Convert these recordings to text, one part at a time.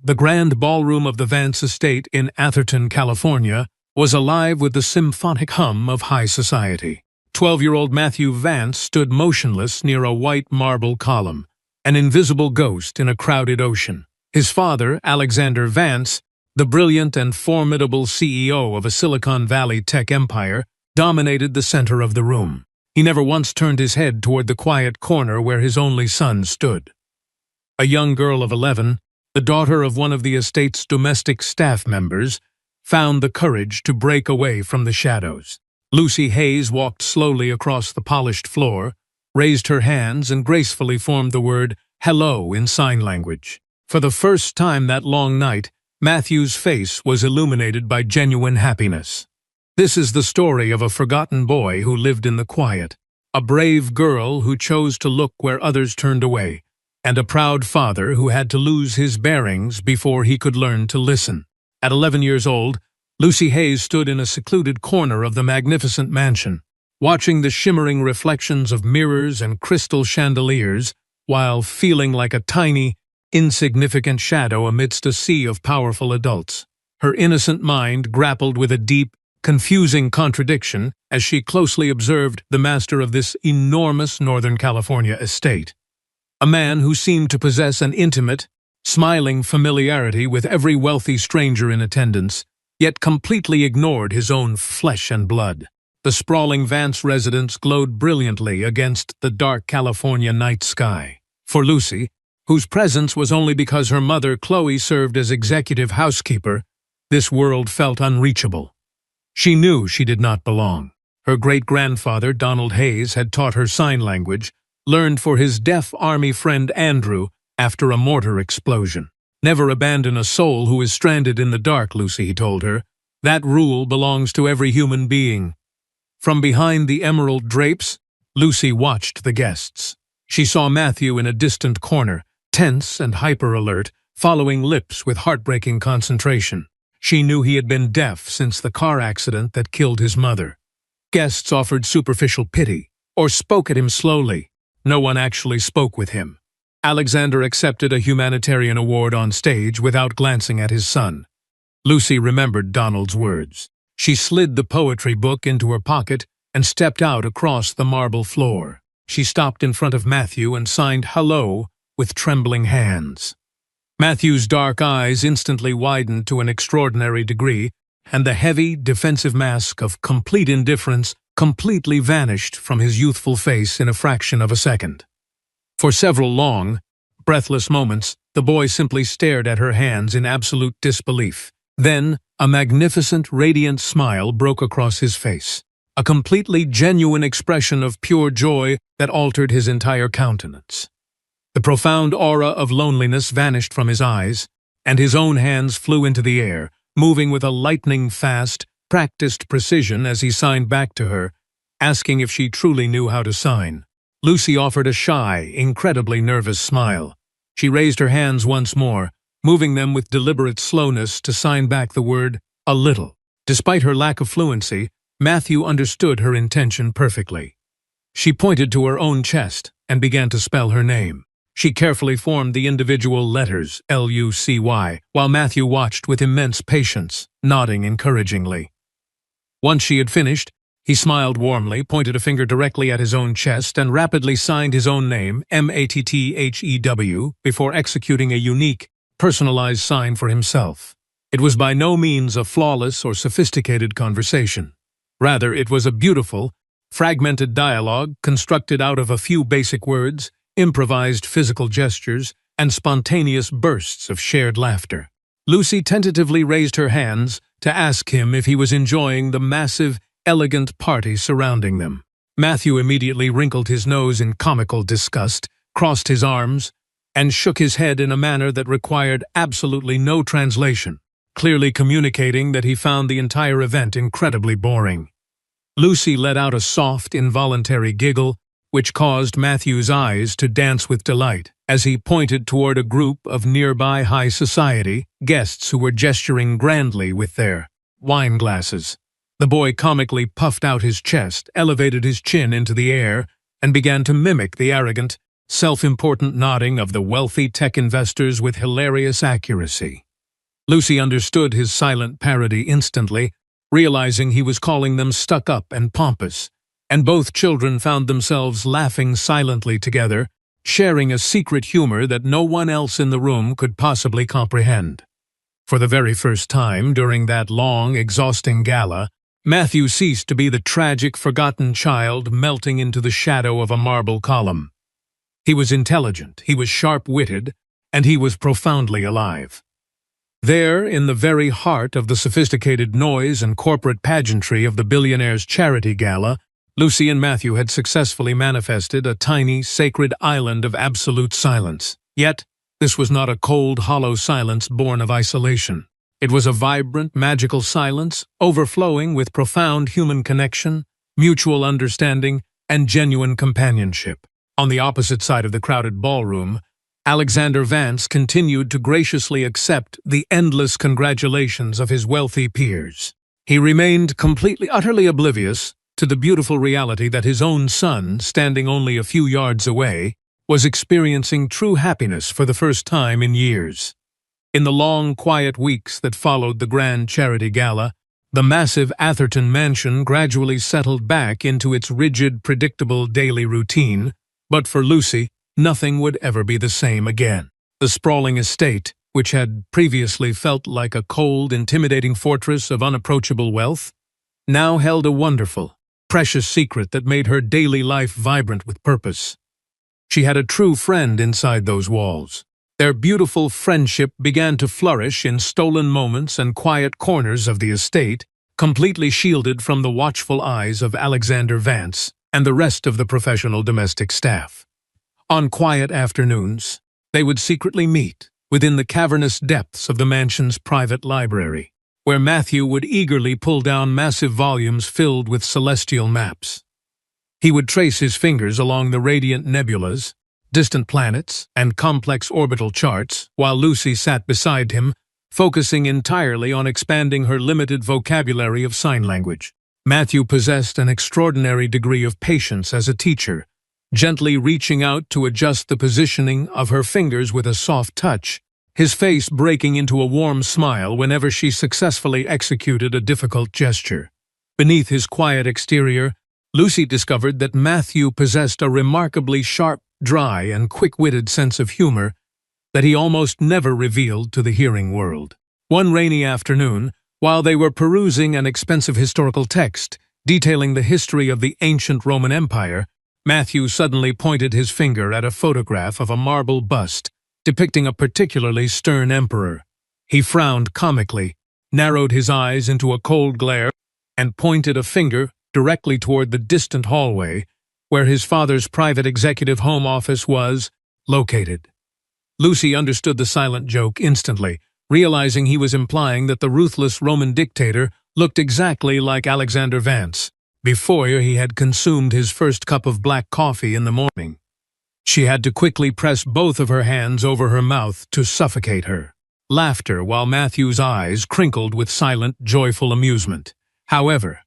The grand ballroom of the Vance estate in Atherton, California, was alive with the symphonic hum of high society. 12-year-old Matthew Vance stood motionless near a white marble column, an invisible ghost in a crowded ocean. His father, Alexander Vance, the brilliant and formidable CEO of a Silicon Valley tech empire, dominated the center of the room. He never once turned his head toward the quiet corner where his only son stood. A young girl of 11, the daughter of one of the estate's domestic staff members, found the courage to break away from the shadows. Lucy Hayes walked slowly across the polished floor, raised her hands, and gracefully formed the word "hello" in sign language. For the first time that long night, Matthew's face was illuminated by genuine happiness. This is the story of a forgotten boy who lived in the quiet, a brave girl who chose to look where others turned away, and a proud father who had to lose his bearings before he could learn to listen. At 11 years old, Lucy Hayes stood in a secluded corner of the magnificent mansion, watching the shimmering reflections of mirrors and crystal chandeliers while feeling like a tiny, insignificant shadow amidst a sea of powerful adults. Her innocent mind grappled with a deep, confusing contradiction as she closely observed the master of this enormous Northern California estate, a man who seemed to possess an intimate, smiling familiarity with every wealthy stranger in attendance, yet completely ignored his own flesh and blood. The sprawling Vance residence glowed brilliantly against the dark California night sky. For Lucy, whose presence was only because her mother Chloe served as executive housekeeper, this world felt unreachable. She knew she did not belong. Her great-grandfather, Donald Hayes, had taught her sign language, learned for his deaf army friend Andrew after a mortar explosion. "Never abandon a soul who is stranded in the dark," Lucy told her. "That rule belongs to every human being." From behind the emerald drapes, Lucy watched the guests. She saw Matthew in a distant corner, tense and hyper-alert, following lips with heartbreaking concentration. She knew he had been deaf since the car accident that killed his mother. Guests offered superficial pity, or spoke at him slowly. No one actually spoke with him. Alexander accepted a humanitarian award on stage without glancing at his son. Lucy remembered Donald's words. She slid the poetry book into her pocket and stepped out across the marble floor. She stopped in front of Matthew and signed "hello" with trembling hands. Matthew's dark eyes instantly widened to an extraordinary degree, and the heavy, defensive mask of complete indifference completely vanished from his youthful face in a fraction of a second. For several long, breathless moments, the boy simply stared at her hands in absolute disbelief. Then, a magnificent, radiant smile broke across his face, a completely genuine expression of pure joy that altered his entire countenance. The profound aura of loneliness vanished from his eyes, and his own hands flew into the air, moving with a lightning-fast, practiced precision as he signed back to her, asking if she truly knew how to sign. Lucy offered a shy, incredibly nervous smile. She raised her hands once more, moving them with deliberate slowness to sign back the word "a little." Despite her lack of fluency, Matthew understood her intention perfectly. She pointed to her own chest and began to spell her name. She carefully formed the individual letters, Lucy, while Matthew watched with immense patience, nodding encouragingly. Once she had finished, he smiled warmly, pointed a finger directly at his own chest, and rapidly signed his own name, Matthew, before executing a unique, personalized sign for himself. It was by no means a flawless or sophisticated conversation. Rather, it was a beautiful, fragmented dialogue constructed out of a few basic words, improvised physical gestures, and spontaneous bursts of shared laughter. Lucy tentatively raised her hands to ask him if he was enjoying the massive, elegant party surrounding them. Matthew immediately wrinkled his nose in comical disgust, crossed his arms, and shook his head in a manner that required absolutely no translation, clearly communicating that he found the entire event incredibly boring. Lucy let out a soft, involuntary giggle, which caused Matthew's eyes to dance with delight as he pointed toward a group of nearby high society guests who were gesturing grandly with their wine glasses. The boy comically puffed out his chest, elevated his chin into the air, and began to mimic the arrogant, self-important nodding of the wealthy tech investors with hilarious accuracy. Lucy understood his silent parody instantly, realizing he was calling them stuck-up and pompous, and both children found themselves laughing silently together, sharing a secret humor that no one else in the room could possibly comprehend. For the very first time during that long, exhausting gala, Matthew ceased to be the tragic, forgotten child melting into the shadow of a marble column. He was intelligent, he was sharp-witted, and he was profoundly alive. There, in the very heart of the sophisticated noise and corporate pageantry of the Billionaire's charity gala, Lucy and Matthew had successfully manifested a tiny, sacred island of absolute silence. Yet, this was not a cold, hollow silence born of isolation. It was a vibrant, magical silence, overflowing with profound human connection, mutual understanding, and genuine companionship. On the opposite side of the crowded ballroom, Alexander Vance continued to graciously accept the endless congratulations of his wealthy peers. He remained utterly oblivious to the beautiful reality that his own son, standing only a few yards away, was experiencing true happiness for the first time in years. In the long, quiet weeks that followed the grand charity gala, the massive Atherton mansion gradually settled back into its rigid, predictable daily routine, but for Lucy, nothing would ever be the same again. The sprawling estate, which had previously felt like a cold, intimidating fortress of unapproachable wealth, now held a wonderful, precious secret that made her daily life vibrant with purpose. She had a true friend inside those walls. Their beautiful friendship began to flourish in stolen moments and quiet corners of the estate, completely shielded from the watchful eyes of Alexander Vance and the rest of the professional domestic staff. On quiet afternoons, they would secretly meet within the cavernous depths of the mansion's private library, where Matthew would eagerly pull down massive volumes filled with celestial maps. He would trace his fingers along the radiant nebulas, distant planets, and complex orbital charts, while Lucy sat beside him, focusing entirely on expanding her limited vocabulary of sign language. Matthew possessed an extraordinary degree of patience as a teacher, gently reaching out to adjust the positioning of her fingers with a soft touch, his face breaking into a warm smile whenever she successfully executed a difficult gesture. Beneath his quiet exterior, Lucy discovered that Matthew possessed a remarkably sharp, dry, and quick-witted sense of humor that he almost never revealed to the hearing world. One rainy afternoon, while they were perusing an expensive historical text detailing the history of the ancient Roman Empire, Matthew suddenly pointed his finger at a photograph of a marble bust depicting a particularly stern emperor. He frowned comically, narrowed his eyes into a cold glare, and pointed a finger directly toward the distant hallway where his father's private executive home office was located. Lucy understood the silent joke instantly, realizing he was implying that the ruthless Roman dictator looked exactly like Alexander Vance before he had consumed his first cup of black coffee in the morning. She had to quickly press both of her hands over her mouth to suffocate her laughter, while Matthew's eyes crinkled with silent, joyful amusement. However,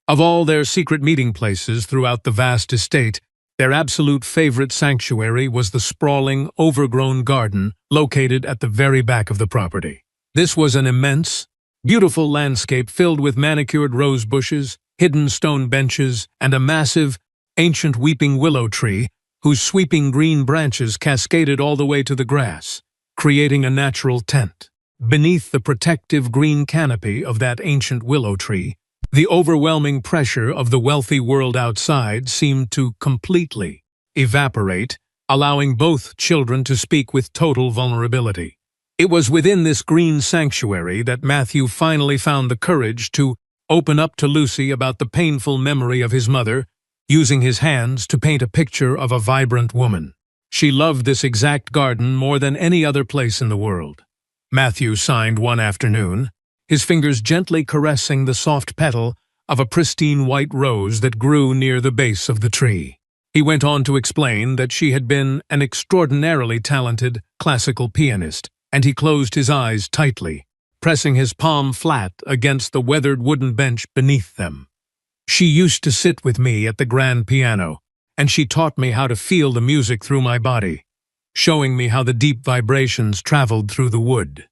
of all their secret meeting places throughout the vast estate, their absolute favorite sanctuary was the sprawling, overgrown garden located at the very back of the property. This was an immense, beautiful landscape filled with manicured rose bushes, hidden stone benches, and a massive, ancient weeping willow tree whose sweeping green branches cascaded all the way to the grass, creating a natural tent. Beneath the protective green canopy of that ancient willow tree, the overwhelming pressure of the wealthy world outside seemed to completely evaporate, allowing both children to speak with total vulnerability. It was within this green sanctuary that Matthew finally found the courage to open up to Lucy about the painful memory of his mother, using his hands to paint a picture of a vibrant woman. She loved this exact garden more than any other place in the world. Matthew signed one afternoon, his fingers gently caressing the soft petal of a pristine white rose that grew near the base of the tree. He went on to explain that she had been an extraordinarily talented classical pianist, and he closed his eyes tightly, pressing his palm flat against the weathered wooden bench beneath them. She used to sit with me at the grand piano, and she taught me how to feel the music through my body, showing me how the deep vibrations traveled through the wood.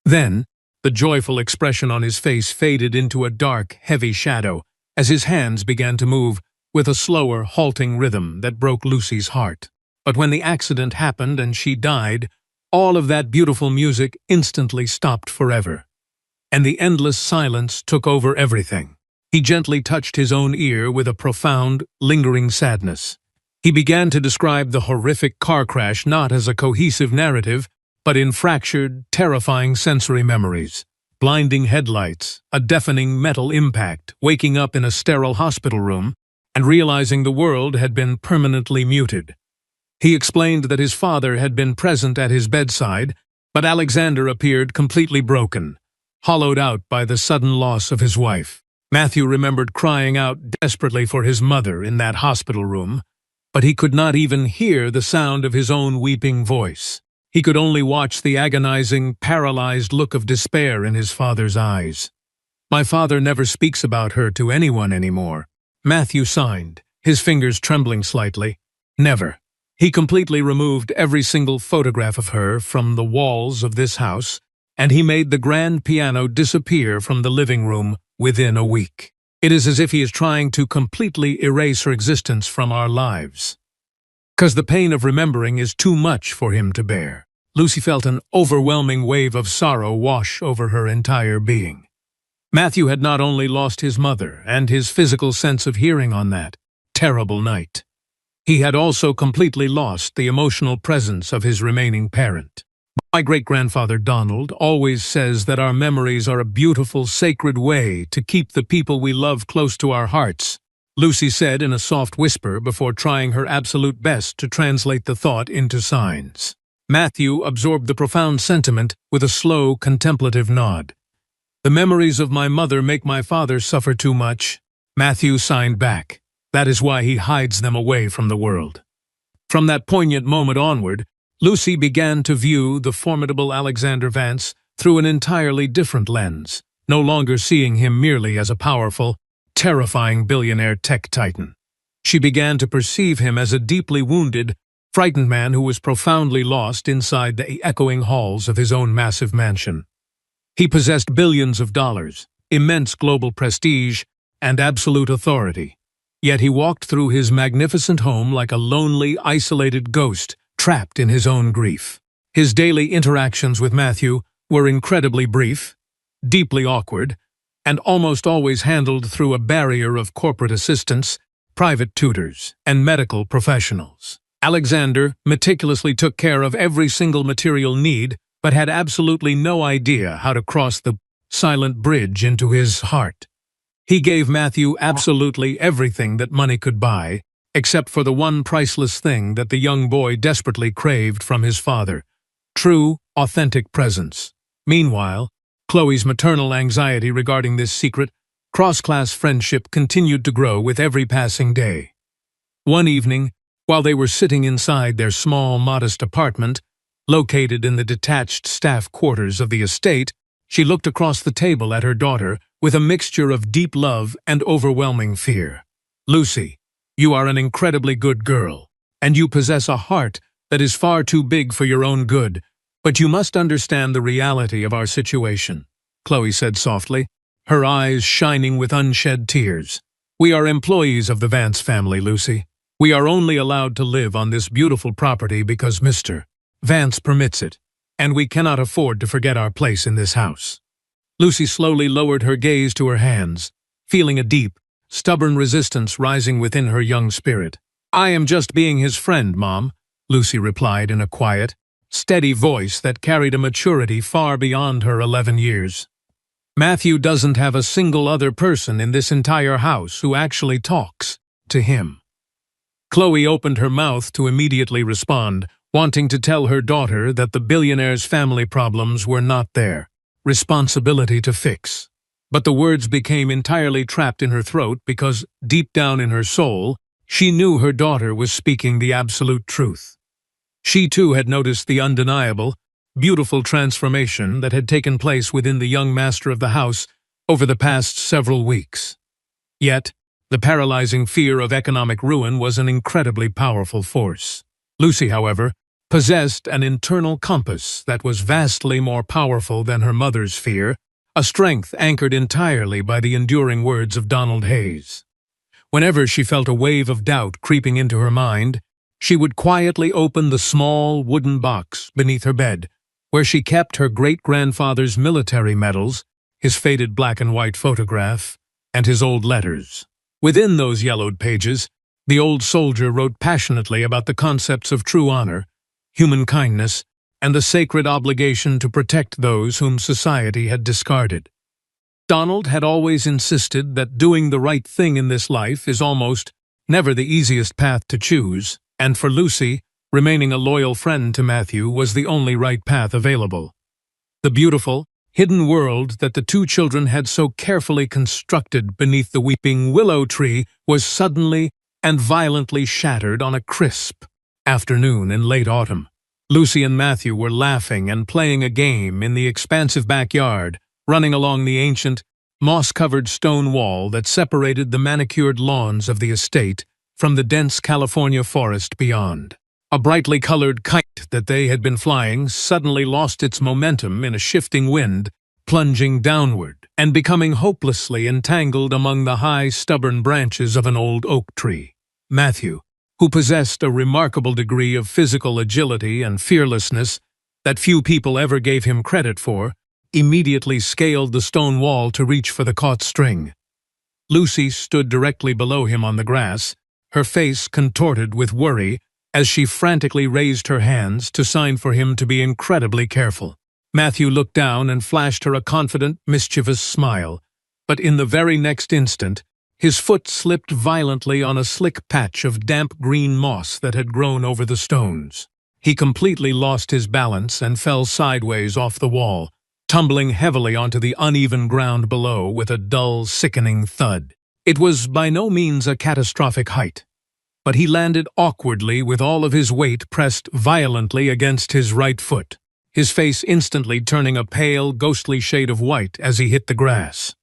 Then, the joyful expression on his face faded into a dark, heavy shadow as his hands began to move with a slower, halting rhythm that broke Lucy's heart. But when the accident happened and she died, all of that beautiful music instantly stopped forever, and the endless silence took over everything. He gently touched his own ear with a profound, lingering sadness. He began to describe the horrific car crash not as a cohesive narrative, but in fractured, terrifying sensory memories. Blinding headlights, a deafening metal impact, waking up in a sterile hospital room, and realizing the world had been permanently muted. He explained that his father had been present at his bedside, but Alexander appeared completely broken, hollowed out by the sudden loss of his wife. Matthew remembered crying out desperately for his mother in that hospital room, but he could not even hear the sound of his own weeping voice. He could only watch the agonizing, paralyzed look of despair in his father's eyes. "My father never speaks about her to anyone anymore," Matthew signed, his fingers trembling slightly. "Never." He completely removed every single photograph of her from the walls of this house, and he made the grand piano disappear from the living room within a week. It is as if he is trying to completely erase her existence from our lives, 'cause the pain of remembering is too much for him to bear. Lucy felt an overwhelming wave of sorrow wash over her entire being. Matthew had not only lost his mother and his physical sense of hearing on that terrible night, he had also completely lost the emotional presence of his remaining parent. "My great-grandfather Donald always says that our memories are a beautiful, sacred way to keep the people we love close to our hearts," Lucy said in a soft whisper before trying her absolute best to translate the thought into signs. Matthew absorbed the profound sentiment with a slow, contemplative nod. "The memories of my mother make my father suffer too much," Matthew signed back. "That is why he hides them away from the world." From that poignant moment onward, Lucy began to view the formidable Alexander Vance through an entirely different lens, no longer seeing him merely as a powerful, terrifying billionaire tech titan. She began to perceive him as a deeply wounded, frightened man who was profoundly lost inside the echoing halls of his own massive mansion. He possessed billions of dollars, immense global prestige, and absolute authority. Yet he walked through his magnificent home like a lonely, isolated ghost, trapped in his own grief. His daily interactions with Matthew were incredibly brief, deeply awkward, and almost always handled through a barrier of corporate assistants, private tutors, and medical professionals. Alexander meticulously took care of every single material need, but had absolutely no idea how to cross the silent bridge into his heart. He gave Matthew absolutely everything that money could buy, except for the one priceless thing that the young boy desperately craved from his father: true, authentic presence. Meanwhile, Chloe's maternal anxiety regarding this secret, cross-class friendship continued to grow with every passing day. One evening, while they were sitting inside their small, modest apartment, located in the detached staff quarters of the estate, she looked across the table at her daughter with a mixture of deep love and overwhelming fear. "Lucy, you are an incredibly good girl, and you possess a heart that is far too big for your own good, but you must understand the reality of our situation," Chloe said softly, her eyes shining with unshed tears. "We are employees of the Vance family, Lucy. We are only allowed to live on this beautiful property because Mr. Vance permits it, and we cannot afford to forget our place in this house." Lucy slowly lowered her gaze to her hands, feeling a deep, stubborn resistance rising within her young spirit. "I am just being his friend, Mom," Lucy replied in a quiet, steady voice that carried a maturity far beyond her 11 years. "Matthew doesn't have a single other person in this entire house who actually talks to him." Chloe opened her mouth to immediately respond, wanting to tell her daughter that the billionaire's family problems were not their responsibility to fix. But the words became entirely trapped in her throat because, deep down in her soul, she knew her daughter was speaking the absolute truth. She too had noticed the undeniable, beautiful transformation that had taken place within the young master of the house over the past several weeks. Yet, The paralyzing fear of economic ruin was an incredibly powerful force. Lucy, however, possessed an internal compass that was vastly more powerful than her mother's fear, a strength anchored entirely by the enduring words of Donald Hayes. Whenever she felt a wave of doubt creeping into her mind, she would quietly open the small wooden box beneath her bed, where she kept her great-grandfather's military medals, his faded black-and-white photograph, and his old letters. Within those yellowed pages, the old soldier wrote passionately about the concepts of true honor, human kindness, and the sacred obligation to protect those whom society had discarded. Donald had always insisted that doing the right thing in this life is almost never the easiest path to choose, and for Lucy, remaining a loyal friend to Matthew was the only right path available. The beautiful, hidden world that the two children had so carefully constructed beneath the weeping willow tree was suddenly and violently shattered on a crisp afternoon in late autumn. Lucy and Matthew were laughing and playing a game in the expansive backyard, running along the ancient, moss-covered stone wall that separated the manicured lawns of the estate from the dense California forest beyond. A brightly colored kite that they had been flying suddenly lost its momentum in a shifting wind, plunging downward and becoming hopelessly entangled among the high, stubborn branches of an old oak tree. Matthew, who possessed a remarkable degree of physical agility and fearlessness that few people ever gave him credit for, immediately scaled the stone wall to reach for the caught string. Lucy stood directly below him on the grass, her face contorted with worry as she frantically raised her hands to sign for him to be incredibly careful. Matthew looked down and flashed her a confident, mischievous smile, but in the very next instant, his foot slipped violently on a slick patch of damp green moss that had grown over the stones. He completely lost his balance and fell sideways off the wall, tumbling heavily onto the uneven ground below with a dull, sickening thud. It was by no means a catastrophic height, but he landed awkwardly with all of his weight pressed violently against his right foot, his face instantly turning a pale, ghostly shade of white as he hit the grass.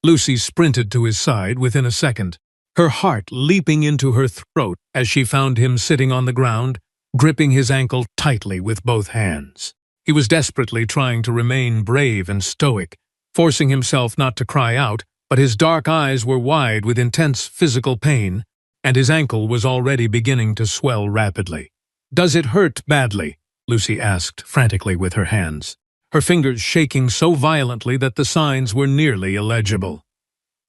Lucy sprinted to his side within a second, her heart leaping into her throat as she found him sitting on the ground, gripping his ankle tightly with both hands. He was desperately trying to remain brave and stoic, forcing himself not to cry out, but his dark eyes were wide with intense physical pain, and his ankle was already beginning to swell rapidly. "Does it hurt badly?" Lucy asked frantically with her hands, her fingers shaking so violently that the signs were nearly illegible.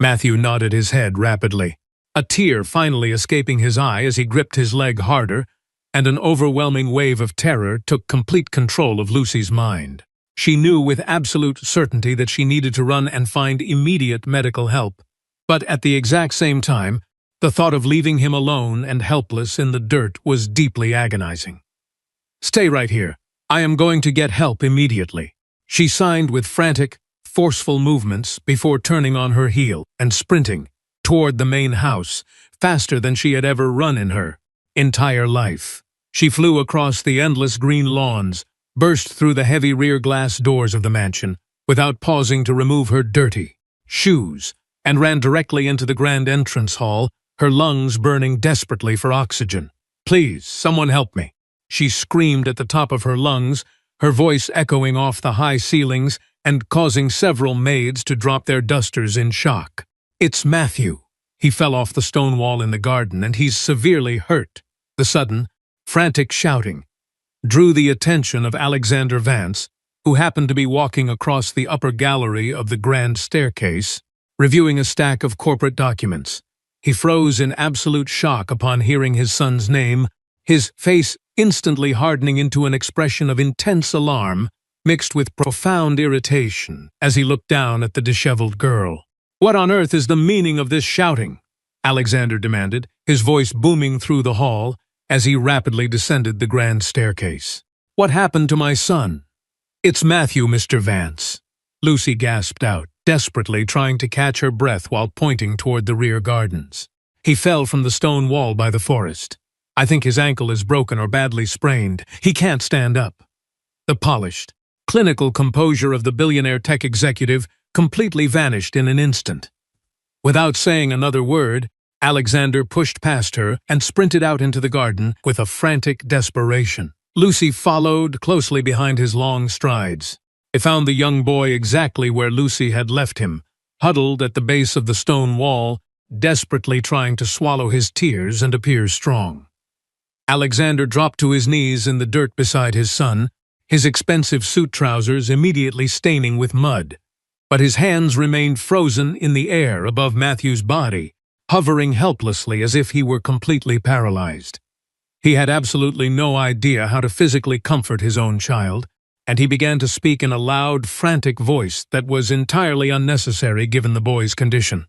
Matthew nodded his head rapidly, a tear finally escaping his eye as he gripped his leg harder, and an overwhelming wave of terror took complete control of Lucy's mind. She knew with absolute certainty that she needed to run and find immediate medical help, but at the exact same time, the thought of leaving him alone and helpless in the dirt was deeply agonizing. "Stay right here. I am going to get help immediately," she signed with frantic, forceful movements before turning on her heel and sprinting toward the main house faster than she had ever run in her entire life. She flew across the endless green lawns, burst through the heavy rear glass doors of the mansion without pausing to remove her dirty shoes, and ran directly into the grand entrance hall, her lungs burning desperately for oxygen. "Please, someone help me," she screamed at the top of her lungs, her voice echoing off the high ceilings and causing several maids to drop their dusters in shock. "It's Matthew. He fell off the stone wall in the garden, and he's severely hurt." The sudden, frantic shouting drew the attention of Alexander Vance, who happened to be walking across the upper gallery of the grand staircase, reviewing a stack of corporate documents. He froze in absolute shock upon hearing his son's name, his face instantly hardening into an expression of intense alarm mixed with profound irritation as he looked down at the disheveled girl. "What on earth is the meaning of this shouting?" Alexander demanded, his voice booming through the hall as he rapidly descended the grand staircase. "What happened to my son?" "It's Matthew, Mr. Vance," Lucy gasped out, desperately trying to catch her breath while pointing toward the rear gardens. "He fell from the stone wall by the forest. I think his ankle is broken or badly sprained. He can't stand up." The polished, clinical composure of the billionaire tech executive completely vanished in an instant. Without saying another word, Alexander pushed past her and sprinted out into the garden with a frantic desperation. Lucy followed closely behind his long strides. They found the young boy exactly where Lucy had left him, huddled at the base of the stone wall, desperately trying to swallow his tears and appear strong. Alexander dropped to his knees in the dirt beside his son, his expensive suit trousers immediately staining with mud. But his hands remained frozen in the air above Matthew's body, hovering helplessly as if he were completely paralyzed. He had absolutely no idea how to physically comfort his own child, and he began to speak in a loud, frantic voice that was entirely unnecessary given the boy's condition.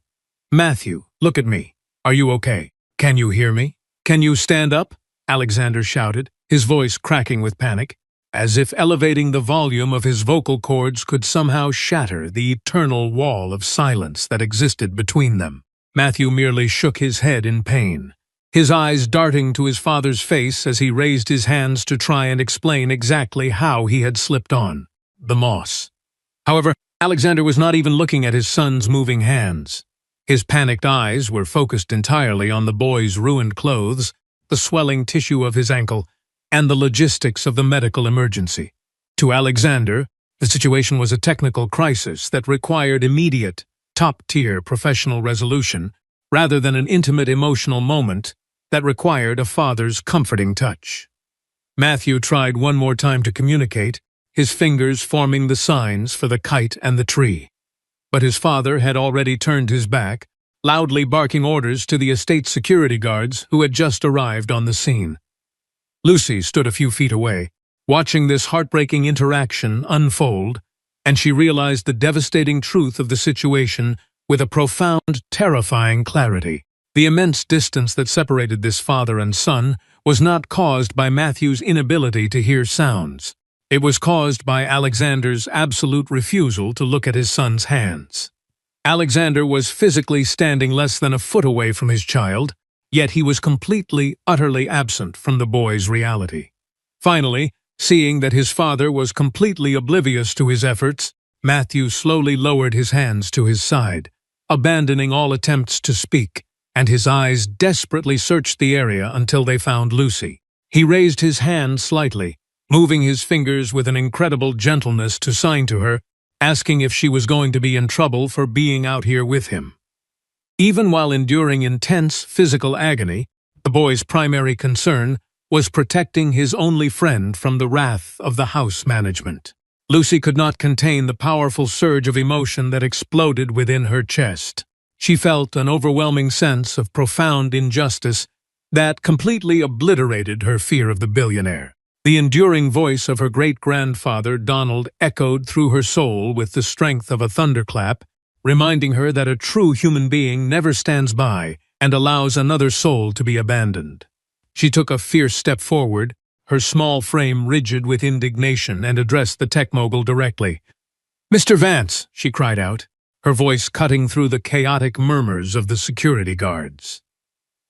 "Matthew, look at me. Are you okay? Can you hear me? Can you stand up?" Alexander shouted, his voice cracking with panic, as if elevating the volume of his vocal cords could somehow shatter the eternal wall of silence that existed between them. Matthew merely shook his head in pain, his eyes darting to his father's face as he raised his hands to try and explain exactly how he had slipped on the moss. However, Alexander was not even looking at his son's moving hands. His panicked eyes were focused entirely on the boy's ruined clothes, the swelling tissue of his ankle, and the logistics of the medical emergency. To Alexander, the situation was a technical crisis that required immediate, top-tier professional resolution, rather than an intimate emotional moment that required a father's comforting touch. Matthew tried one more time to communicate, his fingers forming the signs for the kite and the tree. But his father had already turned his back, loudly barking orders to the estate security guards who had just arrived on the scene. Lucy stood a few feet away, watching this heartbreaking interaction unfold, and she realized the devastating truth of the situation with a profound, terrifying clarity. The immense distance that separated this father and son was not caused by Matthew's inability to hear sounds. It was caused by Alexander's absolute refusal to look at his son's hands. Alexander was physically standing less than a foot away from his child, yet he was completely, utterly absent from the boy's reality. Finally, seeing that his father was completely oblivious to his efforts, Matthew slowly lowered his hands to his side, abandoning all attempts to speak, and his eyes desperately searched the area until they found Lucy. He raised his hand slightly, moving his fingers with an incredible gentleness to sign to her, asking if she was going to be in trouble for being out here with him. Even while enduring intense physical agony, the boy's primary concern was protecting his only friend from the wrath of the house management. Lucy could not contain the powerful surge of emotion that exploded within her chest. She felt an overwhelming sense of profound injustice that completely obliterated her fear of the billionaire. The enduring voice of her great-grandfather Donald echoed through her soul with the strength of a thunderclap, reminding her that a true human being never stands by and allows another soul to be abandoned. She took a fierce step forward, her small frame rigid with indignation, and addressed the tech mogul directly. "Mr. Vance," she cried out, her voice cutting through the chaotic murmurs of the security guards.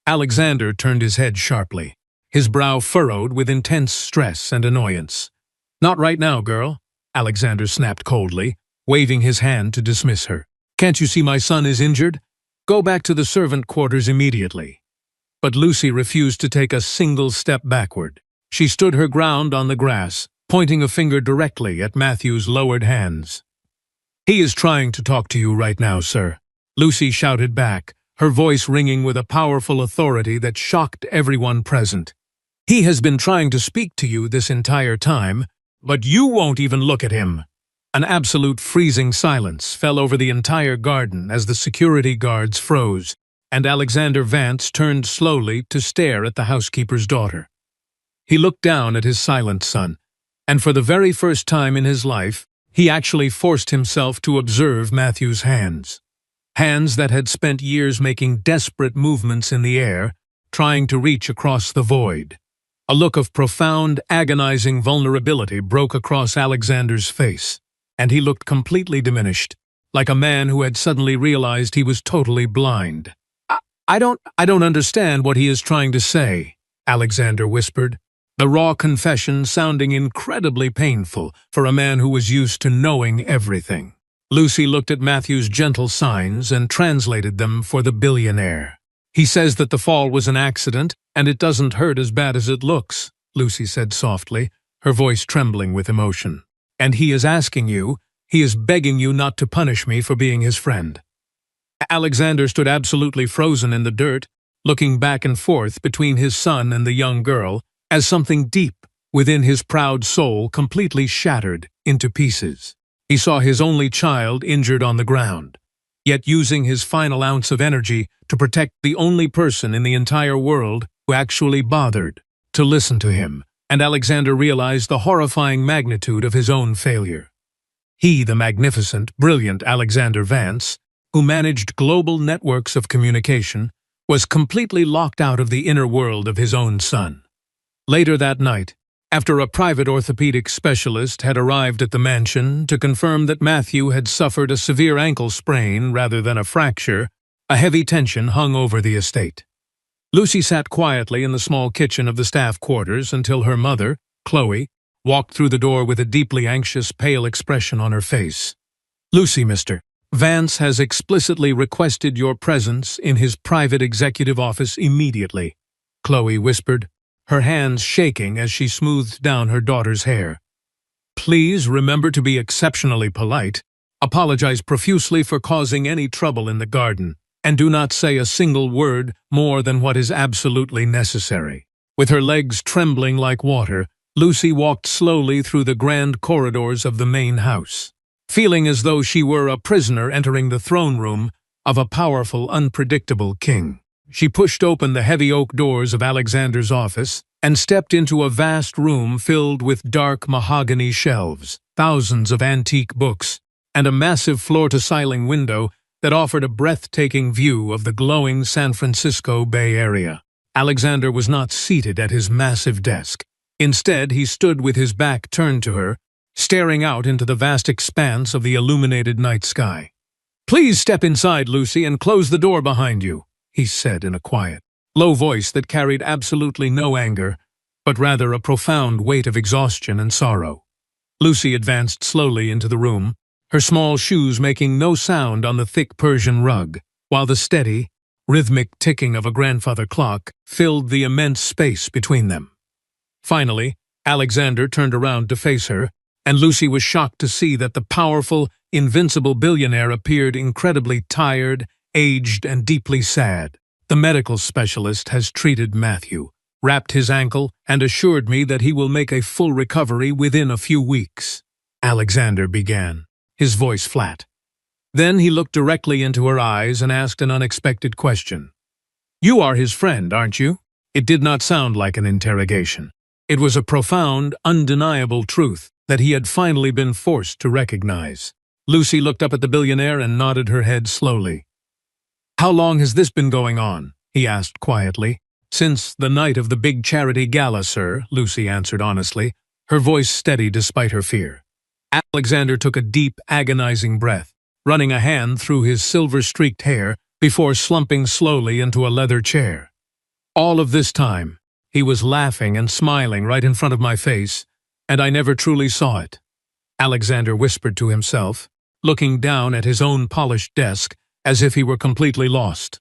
Alexander turned his head sharply, his brow furrowed with intense stress and annoyance. "Not right now, girl," Alexander snapped coldly, waving his hand to dismiss her. "Can't you see my son is injured? Go back to the servant quarters immediately." But Lucy refused to take a single step backward. She stood her ground on the grass, pointing a finger directly at Matthew's lowered hands. "He is trying to talk to you right now, sir," Lucy shouted back, her voice ringing with a powerful authority that shocked everyone present. "He has been trying to speak to you this entire time, but you won't even look at him." An absolute freezing silence fell over the entire garden as the security guards froze, and Alexander Vance turned slowly to stare at the housekeeper's daughter. He looked down at his silent son, and for the very first time in his life, he actually forced himself to observe Matthew's hands. Hands that had spent years making desperate movements in the air, trying to reach across the void. A look of profound, agonizing vulnerability broke across Alexander's face, and he looked completely diminished, like a man who had suddenly realized he was totally blind. I don't understand what he is trying to say," Alexander whispered, the raw confession sounding incredibly painful for a man who was used to knowing everything. Lucy looked at Matthew's gentle signs and translated them for the billionaire. "He says that the fall was an accident, and it doesn't hurt as bad as it looks," Lucy said softly, her voice trembling with emotion. "And he is begging you not to punish me for being his friend." Alexander stood absolutely frozen in the dirt, looking back and forth between his son and the young girl, as something deep within his proud soul completely shattered into pieces. He saw his only child injured on the ground, yet using his final ounce of energy to protect the only person in the entire world who actually bothered to listen to him, and Alexander realized the horrifying magnitude of his own failure. He, the magnificent, brilliant Alexander Vance, who managed global networks of communication, was completely locked out of the inner world of his own son. Later that night, after a private orthopedic specialist had arrived at the mansion to confirm that Matthew had suffered a severe ankle sprain rather than a fracture, a heavy tension hung over the estate. Lucy sat quietly in the small kitchen of the staff quarters until her mother, Chloe, walked through the door with a deeply anxious, pale expression on her face. "Lucy, Mr. Vance has explicitly requested your presence in his private executive office immediately," Chloe whispered, her hands shaking as she smoothed down her daughter's hair. "Please remember to be exceptionally polite, apologize profusely for causing any trouble in the garden, and do not say a single word more than what is absolutely necessary." With her legs trembling like water, Lucy walked slowly through the grand corridors of the main house, feeling as though she were a prisoner entering the throne room of a powerful, unpredictable king. She pushed open the heavy oak doors of Alexander's office and stepped into a vast room filled with dark mahogany shelves, thousands of antique books, and a massive floor-to-ceiling window that offered a breathtaking view of the glowing San Francisco Bay Area. Alexander was not seated at his massive desk. Instead, he stood with his back turned to her, staring out into the vast expanse of the illuminated night sky. "Please step inside, Lucy, and close the door behind you," he said in a quiet, low voice that carried absolutely no anger, but rather a profound weight of exhaustion and sorrow. Lucy advanced slowly into the room, her small shoes making no sound on the thick Persian rug, while the steady, rhythmic ticking of a grandfather clock filled the immense space between them. Finally, Alexander turned around to face her, and Lucy was shocked to see that the powerful, invincible billionaire appeared incredibly tired, aged, and deeply sad. "The medical specialist has treated Matthew, wrapped his ankle, and assured me that he will make a full recovery within a few weeks," Alexander began, his voice flat. Then he looked directly into her eyes and asked an unexpected question. "You are his friend, aren't you?" It did not sound like an interrogation. It was a profound, undeniable truth that he had finally been forced to recognize. Lucy looked up at the billionaire and nodded her head slowly. "How long has this been going on?" he asked quietly. "Since the night of the big charity gala, sir," Lucy answered honestly, her voice steady despite her fear. Alexander took a deep, agonizing breath, running a hand through his silver-streaked hair before slumping slowly into a leather chair. "All of this time, he was laughing and smiling right in front of my face, and I never truly saw it," Alexander whispered to himself, looking down at his own polished desk as if he were completely lost.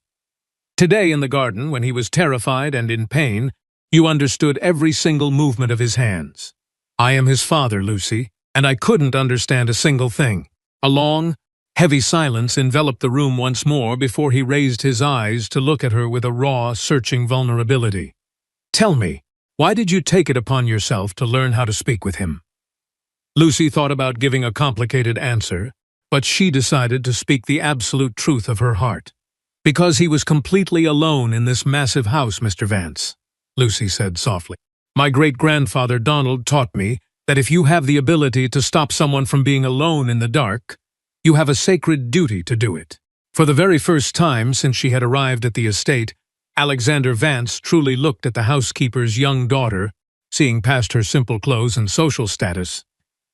"Today in the garden, when he was terrified and in pain, you understood every single movement of his hands. I am his father, Lucy, and I couldn't understand a single thing." A long, heavy silence enveloped the room once more before he raised his eyes to look at her with a raw, searching vulnerability. "Tell me, why did you take it upon yourself to learn how to speak with him?" Lucy thought about giving a complicated answer, but she decided to speak the absolute truth of her heart. "Because he was completely alone in this massive house, Mr. Vance," Lucy said softly. "My great-grandfather Donald taught me that if you have the ability to stop someone from being alone in the dark, you have a sacred duty to do it." For the very first time since she had arrived at the estate, Alexander Vance truly looked at the housekeeper's young daughter, seeing past her simple clothes and social status.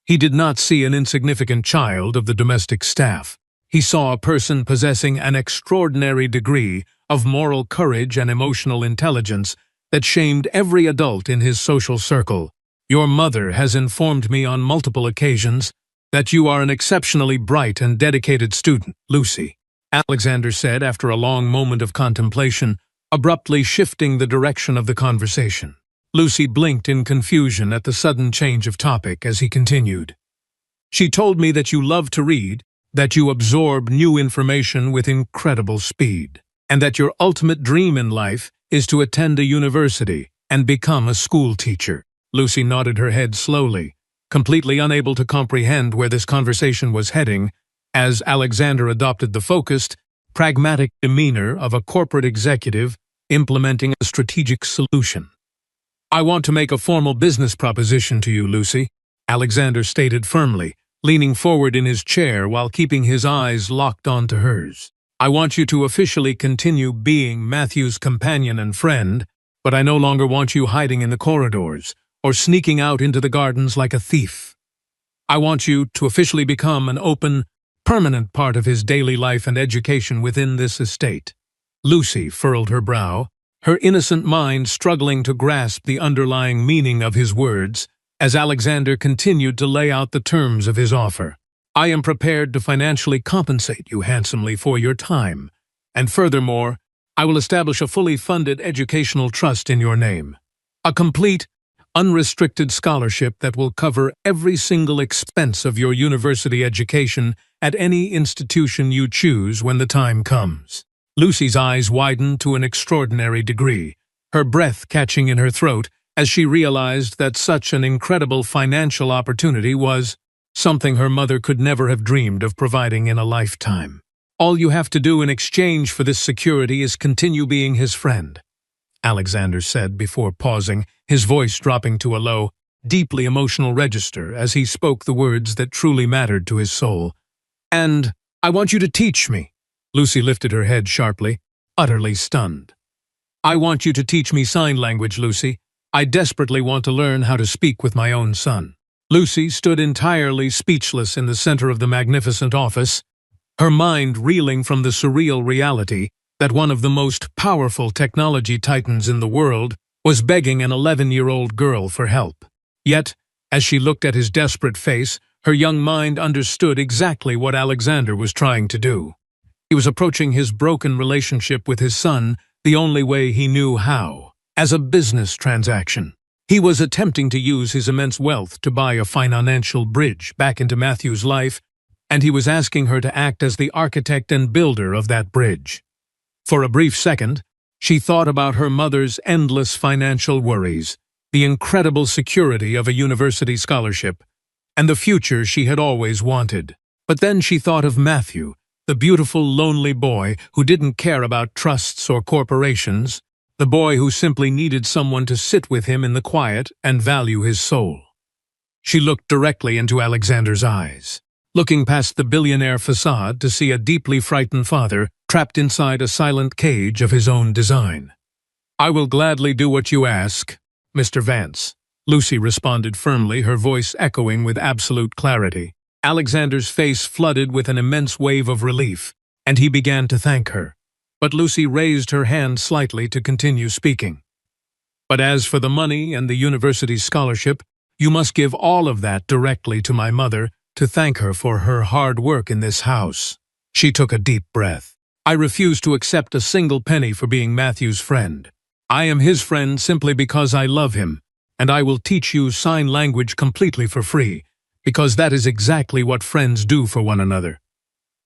He did not see an insignificant child of the domestic staff. He saw a person possessing an extraordinary degree of moral courage and emotional intelligence that shamed every adult in his social circle. "Your mother has informed me on multiple occasions that you are an exceptionally bright and dedicated student, Lucy," Alexander said after a long moment of contemplation, abruptly shifting the direction of the conversation. Lucy blinked in confusion at the sudden change of topic as he continued. She told me that you love to read, that you absorb new information with incredible speed, and that your ultimate dream in life is to attend a university and become a school teacher. Lucy nodded her head slowly, completely unable to comprehend where this conversation was heading, as Alexander adopted the focused, pragmatic demeanor of a corporate executive implementing a strategic solution. "I want to make a formal business proposition to you, Lucy," Alexander stated firmly, leaning forward in his chair while keeping his eyes locked onto hers. "I want you to officially continue being Matthew's companion and friend, but I no longer want you hiding in the corridors or sneaking out into the gardens like a thief. I want you to officially become an open, permanent part of his daily life and education within this estate." Lucy furrowed her brow, her innocent mind struggling to grasp the underlying meaning of his words, as Alexander continued to lay out the terms of his offer. "I am prepared to financially compensate you handsomely for your time, and furthermore, I will establish a fully funded educational trust in your name. A complete, unrestricted scholarship that will cover every single expense of your university education at any institution you choose when the time comes." Lucy's eyes widened to an extraordinary degree, her breath catching in her throat as she realized that such an incredible financial opportunity was something her mother could never have dreamed of providing in a lifetime. "All you have to do in exchange for this security is continue being his friend," Alexander said before pausing, his voice dropping to a low, deeply emotional register as he spoke the words that truly mattered to his soul. "And I want you to teach me." Lucy lifted her head sharply, utterly stunned. "I want you to teach me sign language, Lucy. I desperately want to learn how to speak with my own son." Lucy stood entirely speechless in the center of the magnificent office, her mind reeling from the surreal reality that one of the most powerful technology titans in the world was begging an 11-year-old girl for help. Yet, as she looked at his desperate face, her young mind understood exactly what Alexander was trying to do. He was approaching his broken relationship with his son the only way he knew how, as a business transaction. He was attempting to use his immense wealth to buy a financial bridge back into Matthew's life, and he was asking her to act as the architect and builder of that bridge. For a brief second, she thought about her mother's endless financial worries, the incredible security of a university scholarship, and the future she had always wanted. But then she thought of Matthew, the beautiful, lonely boy who didn't care about trusts or corporations, the boy who simply needed someone to sit with him in the quiet and value his soul. She looked directly into Alexander's eyes, looking past the billionaire facade to see a deeply frightened father trapped inside a silent cage of his own design. "I will gladly do what you ask, Mr. Vance," Lucy responded firmly, her voice echoing with absolute clarity. Alexander's face flooded with an immense wave of relief, and he began to thank her. But Lucy raised her hand slightly to continue speaking. "But as for the money and the university scholarship, you must give all of that directly to my mother to thank her for her hard work in this house." She took a deep breath. "I refuse to accept a single penny for being Matthew's friend. I am his friend simply because I love him, and I will teach you sign language completely for free, because that is exactly what friends do for one another."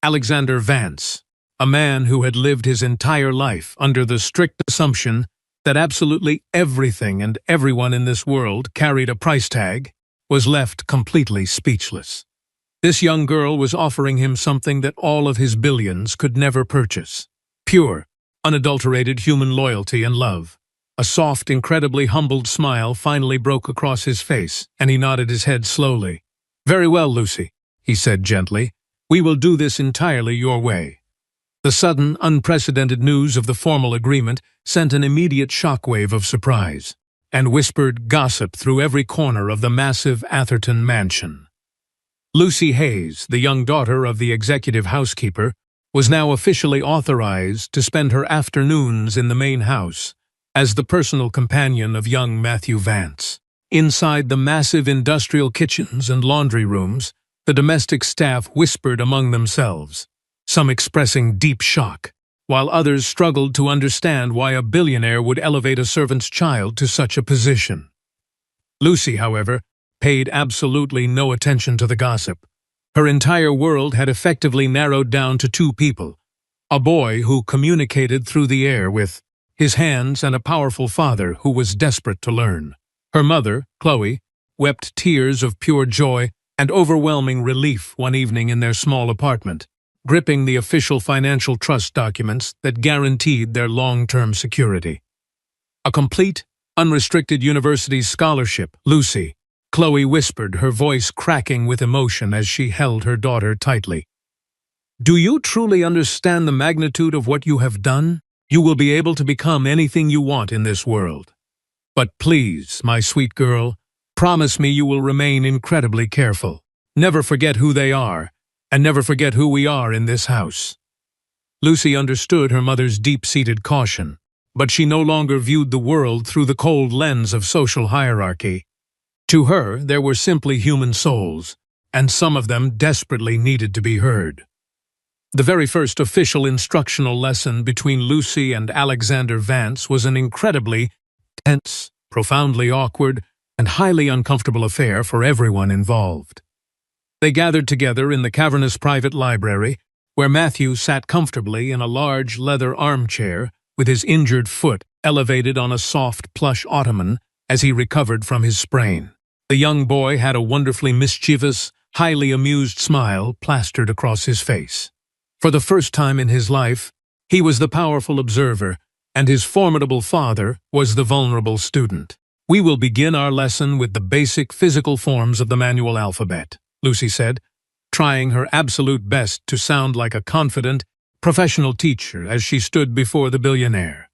Alexander Vance, a man who had lived his entire life under the strict assumption that absolutely everything and everyone in this world carried a price tag, was left completely speechless. This young girl was offering him something that all of his billions could never purchase: pure, unadulterated human loyalty and love. A soft, incredibly humbled smile finally broke across his face, and he nodded his head slowly. "Very well, Lucy," he said gently. "We will do this entirely your way." The sudden, unprecedented news of the formal agreement sent an immediate shockwave of surprise and whispered gossip through every corner of the massive Atherton mansion. Lucy Hayes, the young daughter of the executive housekeeper, was now officially authorized to spend her afternoons in the main house as the personal companion of young Matthew Vance. Inside the massive industrial kitchens and laundry rooms, the domestic staff whispered among themselves, some expressing deep shock, while others struggled to understand why a billionaire would elevate a servant's child to such a position. Lucy, however, paid absolutely no attention to the gossip. Her entire world had effectively narrowed down to two people: a boy who communicated through the air with his hands and a powerful father who was desperate to learn. Her mother, Chloe, wept tears of pure joy and overwhelming relief one evening in their small apartment, gripping the official financial trust documents that guaranteed their long-term security. A complete, unrestricted university scholarship, Lucy, Chloe whispered, her voice cracking with emotion as she held her daughter tightly. Do you truly understand the magnitude of what you have done? You will be able to become anything you want in this world. But please, my sweet girl, promise me you will remain incredibly careful. Never forget who they are, and never forget who we are in this house. Lucy understood her mother's deep-seated caution, but she no longer viewed the world through the cold lens of social hierarchy. To her, there were simply human souls, and some of them desperately needed to be heard. The very first official instructional lesson between Lucy and Alexander Vance was an incredibly tense, profoundly awkward, and highly uncomfortable affair for everyone involved. They gathered together in the cavernous private library, where Matthew sat comfortably in a large leather armchair with his injured foot elevated on a soft plush ottoman as he recovered from his sprain. The young boy had a wonderfully mischievous, highly amused smile plastered across his face. For the first time in his life, he was the powerful observer, and his formidable father was the vulnerable student. We will begin our lesson with the basic physical forms of the manual alphabet, Lucy said, trying her absolute best to sound like a confident, professional teacher as she stood before the billionaire.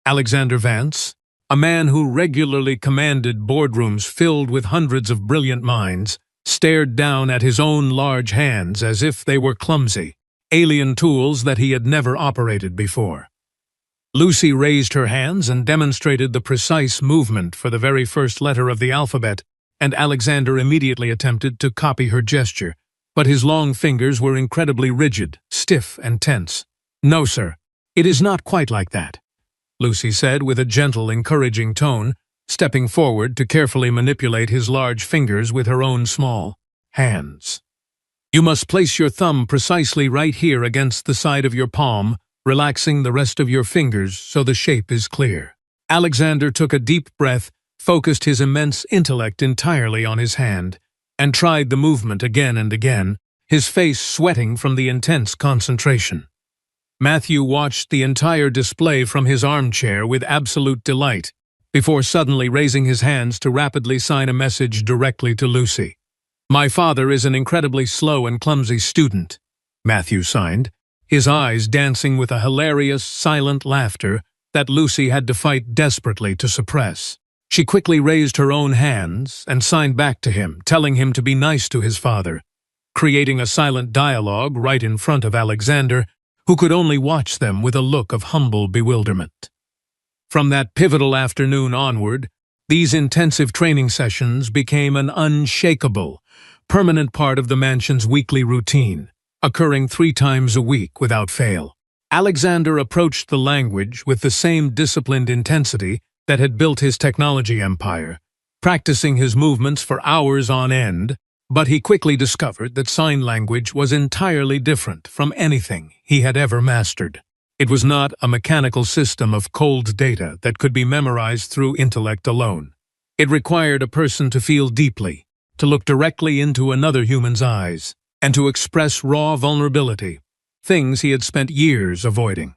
Alexander Vance, a man who regularly commanded boardrooms filled with hundreds of brilliant minds, stared down at his own large hands as if they were clumsy, alien tools that he had never operated before. Lucy raised her hands and demonstrated the precise movement for the very first letter of the alphabet, and Alexander immediately attempted to copy her gesture, but his long fingers were incredibly rigid, stiff, and tense. No, sir, it is not quite like that, Lucy said with a gentle, encouraging tone, stepping forward to carefully manipulate his large fingers with her own small hands. You must place your thumb precisely right here against the side of your palm, relaxing the rest of your fingers so the shape is clear. Alexander took a deep breath, focused his immense intellect entirely on his hand, and tried the movement again and again, his face sweating from the intense concentration. Matthew watched the entire display from his armchair with absolute delight, before suddenly raising his hands to rapidly sign a message directly to Lucy. My father is an incredibly slow and clumsy student, Matthew signed, his eyes dancing with a hilarious, silent laughter that Lucy had to fight desperately to suppress. She quickly raised her own hands and signed back to him, telling him to be nice to his father, creating a silent dialogue right in front of Alexander, who could only watch them with a look of humble bewilderment. From that pivotal afternoon onward, these intensive training sessions became an unshakable, permanent part of the mansion's weekly routine, occurring 3 times a week without fail. Alexander approached the language with the same disciplined intensity that had built his technology empire, practicing his movements for hours on end, but he quickly discovered that sign language was entirely different from anything he had ever mastered. It was not a mechanical system of cold data that could be memorized through intellect alone. It required a person to feel deeply, to look directly into another human's eyes, and to express raw vulnerability, things he had spent years avoiding.